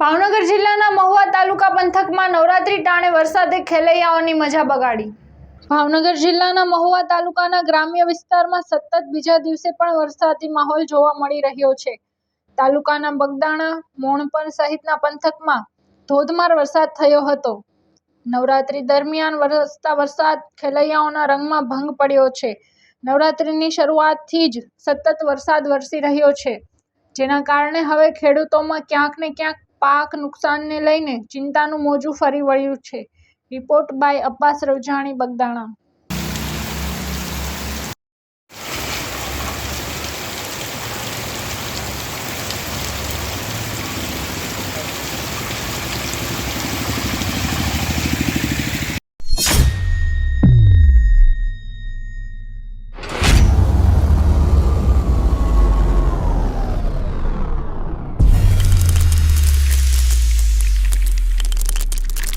ભાવનગર જિલ્લાના મહુવા તાલુકા પંથકમાં નવરાત્રી ટાણે વરસાદે ખેલૈયાઓની મજા બગાડી। ભાવનગર જિલ્લાના મહુવા તાલુકાના ગ્રામ્ય વિસ્તારમાં સતત બીજા દિવસે પણ વરસાદી માહોલ જોવા મળી રહ્યો છે। તાલુકાના બગદાણા, મોણપર સહિતના પંથકમાં ધોધમાર વરસાદ થયો હતો। નવરાત્રી દરમિયાન વરસતા વરસાદ ખેલૈયાઓના રંગમાં ભંગ પડ્યો છે। નવરાત્રીની શરૂઆતથી જ સતત વરસાદ વરસી રહ્યો છે, જેના કારણે હવે ખેડૂતોમાં ક્યાંક ને ક્યાંક પાક નુકસાનને લઈને ચિંતાનું મોજું ફરી વળ્યું છે। Report by Abbas Ravjani, Bagdana.